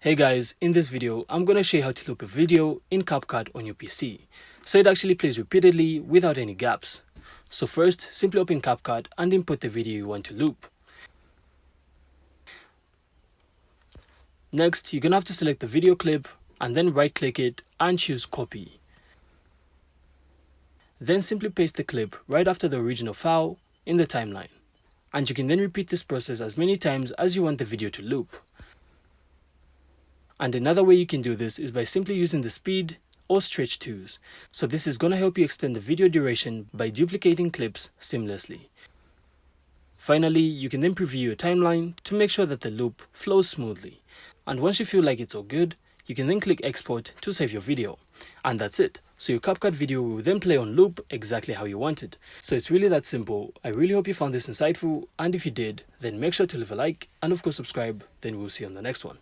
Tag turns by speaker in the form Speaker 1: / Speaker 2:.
Speaker 1: Hey guys, in this video, I'm going to show you how to loop a video in CapCut on your PC, so it actually plays repeatedly without any gaps. So first, simply open CapCut and input the video you want to loop. Next, you're going to have to select the video clip and then right click it and choose copy. Then simply paste the clip right after the original file in the timeline. And you can then repeat this process as many times as you want the video to loop. And another way you can do this is by simply using the speed or stretch tools. So this is going to help you extend the video duration by duplicating clips seamlessly. Finally, you can then preview your timeline to make sure that the loop flows smoothly. And once you feel like it's all good, you can then click export to save your video. And that's it. So your CapCut video will then play on loop exactly how you want it. So it's really that simple. I really hope you found this insightful, and if you did, then make sure to leave a like and of course subscribe. Then we'll see you on the next one.